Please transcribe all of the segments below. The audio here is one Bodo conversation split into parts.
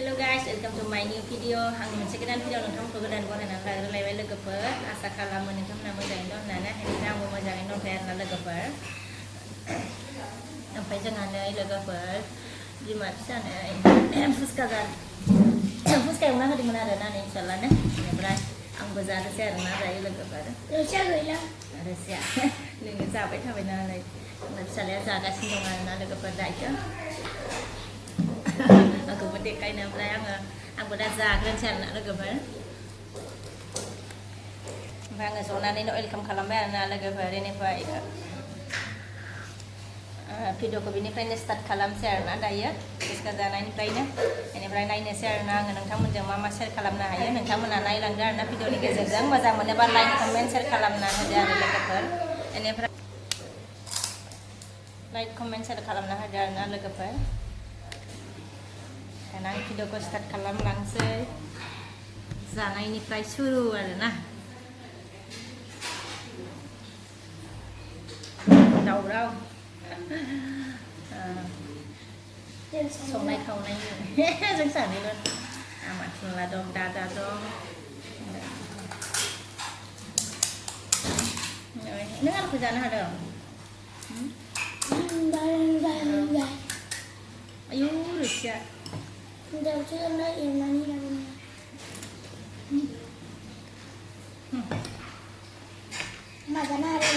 Hello guys, welcome to my new video. Hang moनसे गोदान भिडिअ नोंथांमोनखौ गोदान बरायनानै लाग्रोलायबाय लोगोफोर आसा खालामो नोंथांमोना मोजाङैनो दं होननानै ओंखायनो आंबो मोजाङैनो दंखायो आरोना लोगोफोर ओमफ्राय जोंहा नै लोगोफोर बिमा फिसानो पुसका एवना होदोंमोन आरोना नै फिसालानो ओमफ्राय आंबो जानोसै आरोना दायो लोगोफोर रोसिया गैला रोसिया नोङो जाबाय थाबाय नालाय फिसालाया जागासिनो दं आरोना लोगोफोर दायो आंखौबो देखायनो ओमफ्राय आंबो दा जाग्रोनोसै आरोना लोगोफोर ओमफ्राय आङो जनानैनो वेलकाम खालामबाय आरोना लोगोफोर बेनिफ्राय भिडिअखौ बिनिफ्रायनो स्टार्ट खालामसै आरोना दायो पुसका जानायनिफ्रायनो बेनिफ्राय नायनोसै आरोना आङो नोंथांमोनजों मा मा शेयार खालामनो हायो नोंथांमोना नायलांदो आरोना भिडिअनि गेजेरजों मोजां मोनोबा लाइक कमेन्ट शेयार खालामना होदो आरो लोगोफोर बेनिफ्राय लाइक कमेन्ट शेयार खालामना होदो आरोना लोगोफोर दाना आं भिडिअखौ स्टार्ट खालामलांसै जानायनिफ्राय सुरु आरोना दावराव संनाय खावनायनि जों सानैल' आमाथुला दं दादा दं नों आंखौ जानो हादों आयौ रोसिया दाउजों एवनानै लाबोनो माजानो आरो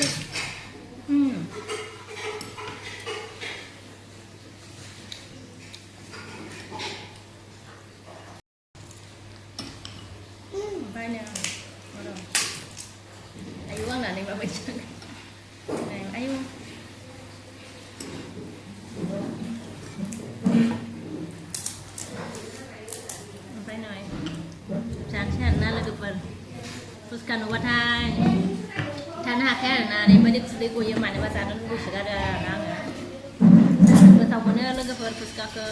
ओमफ्राय नो आयौ आंनानै माबायदि आयौ जानोसै आरोना लोगोफोर पुसका नुबाथाय थानो हाखाया आरोना ओरैबायदि खुदै गयो मानोबा जानो लुबैसोगारो आरोना आङो गोथाव मोनो लोगोफोर पुसकाखौ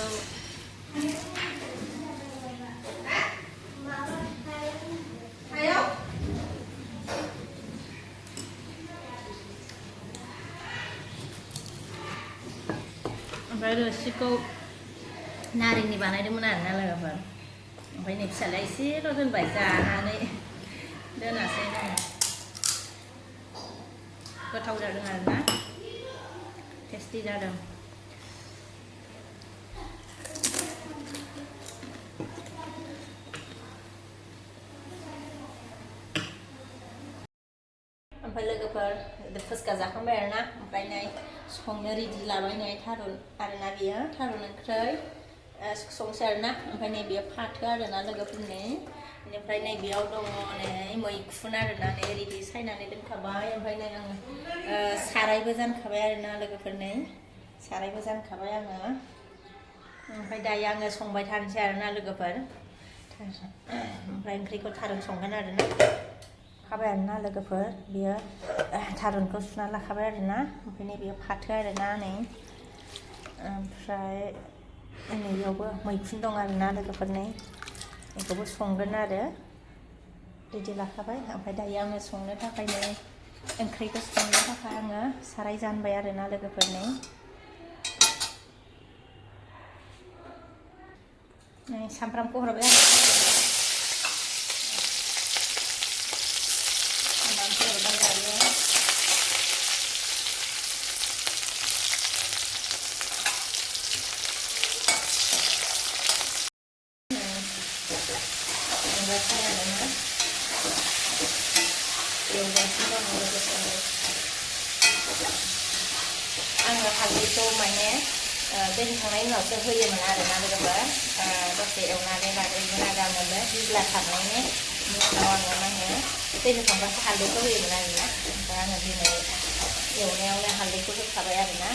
ओमफ्राय रोसिखौ नारेंनि बानायदोंमोन आरोना लोगोफोर ओमफ्राय नै फिसालाया एसेल' दोनबाय जानानै दोनासै गोथाव जादों आरोना टेस्टि जादों ओमफ्राय लोगोफोर पुसका जाखांबाय आरोना ओमफ्राय नै संनो रेडि लाबाय नै थारुन आरोना बेयो थारुन ओंख्रै संसै आरोना ओमफ्राय नै बेयो फाथो आरोना लोगोफोरनि बेनिफ्राय नै बेयाव दङ नै मैखुन आरोना नै रेडि सायनानै दोनखाबाय ओमफ्राय नै आङो सारायबो जानखाबाय आरोना लोगोफोरनि सारायबो जानखाबाय आङो ओमफ्राय दायो आङो संबाय थानोसै आरोना लोगोफोर ओमफ्राय ओंख्रिखौ थारुन संगोन आरोना खाबाय आरोना लोगोफोर बेयो थारुनखौ सुना लाखाबाय आरोना ओमफ्राय नै बेयो फाथो आरोना नै ओमफ्राय नैयावबो मैखुन दं आरोना लोगोफोरनि बेखौबो संगोन आरो रेडि लाखाबाय ओमफ्राय दायो आङो संनो थाखाय नै ओंख्रिखौ संनो थाखाय आङो साराय जानबाय आरोना लोगोफोरनि नै सामब्रामखौ हरबाय आरो सामब्रामखौ हरबाय दायो आङो हालदैखौ माने दै होखांनायनि उनावसो होयोमोन आरोना लोगोफोर दसे एवनानै लाग्रोयोमोन आरो आङो बिज्ला खारनायनि उनाव आङो मा होनो दै होखांबासो हालदैखौ होयोमोन आरोना ओमफ्राय आङो दिनै एवनायावनो हालदैखौ होखाबाय आरोना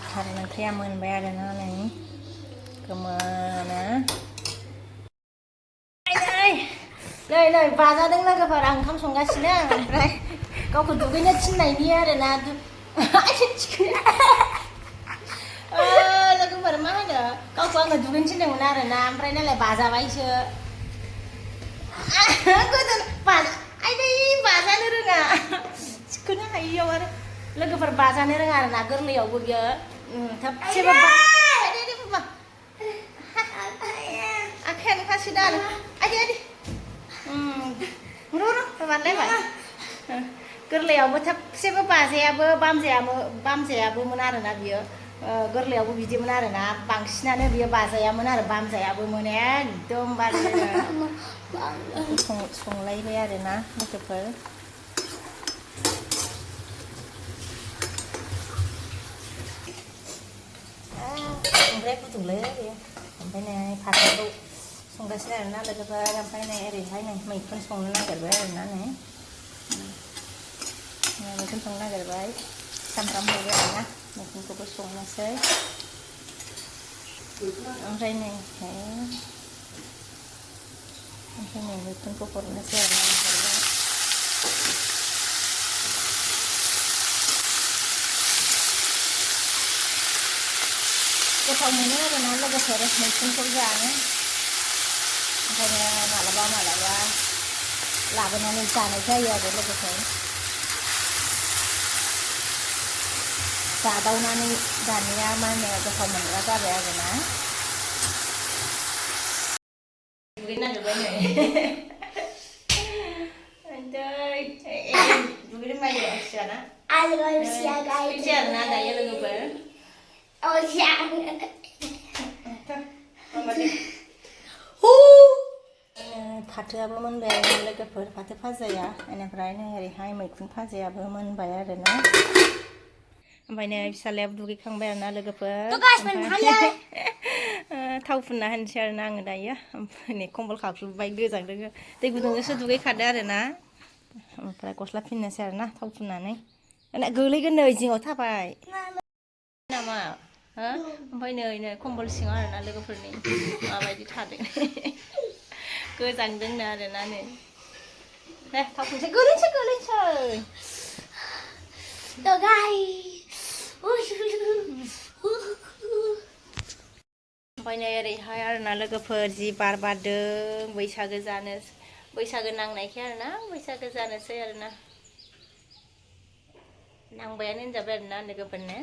थारुन ओंख्रिया मोनबाय आरोना नै गोमोनो नै बाजादों लोगोफोर आं ओंखाम संगासिनो ओमफ्राय गावखौ दुगैनो थिननायनि आरोना लोगोफोर मा होनो गावखौ आङो दुगैनो थिनदोंमोन आरोना ओमफ्राय नालाय बाजाबायसो गोदो आइदै बाजानो रोङा थिखोनो हायियाव आरो लोगोफोर बाजानो रोङा आरोना गोरलैयावबो बियो थाबसेबो आखायानो खासिदा आरो आदि आदि मानलायबाय गोरलैयावबो थाबसेबो बामजायाबोमोन आरोना बियो गोरलैयावबो बिदिमोन आरोना बांसिनानो बियो बाजायामोन आरो बामजायाबोमोन एकदमबारे संलायबाय आरोना लोगोफोर ओमफ्राय फुदुंलै बेयो ओमफ्राय नै फाथोखौ संगासिनो आरोना लोगोफोर ओमफ्राय नै ओरैहाय नै मैखुन संनो नागिरबाय आरोना नै मैखुन संनो नागिरबाय सामब्राम होबाय आरोना मैखुनखौबो संनोसै ओमफ्राय नै मैखुनखौ हरनोसै आरोना गोथाव मोनो आरोना लोगोफोर मैखुनखौ जानो ओंखायनो मालाबा लाबोनानै जानाय जायो आरो लोगोफोर जादावनानै दानिया मा होनो गोथाव मोनग्रा जाबाय आरोना दुगैनो नागिरबाय नै दुगैनो नागिरबायना फैसै आरोना दायो लोगोफोर फाथोआबो मोनबाय आरो लोगोफोर फाथो भाजाया बेनिफ्राय नै ओरैहाय मैखुन भाजायाबो मोनबाय आरोना ओमफ्राय नै फिसालायाबो दुगैखांबाय आरोना लोगोफोर थाव फुनना होनोसै आरोना आङो दायो ओमफ्राय नै कम्बल खाख्लुबबाय गोजांदों दै गुदुंजोंसो दुगैखादो आरोना ओमफ्राय गस्ला फिननोसै आरोना थाव फुननानै गोलैगोन नै जिङाव थाबाय नामा ओमफ्राय नै कम्बल सिङाव आरोना लोगोफोरनि माबायदि थादों गोजांदोंनो आरोना नै दे थाव फुनसै गोलैनोसै ओमफ्राय नै ओरैहाय आरोना लोगोफोर जि बार बारदों बैसागो नांनायखाय आरोना बैसागो जानोसै आरोना नांबायानो होनजाबाय आरोना लोगोफोरनो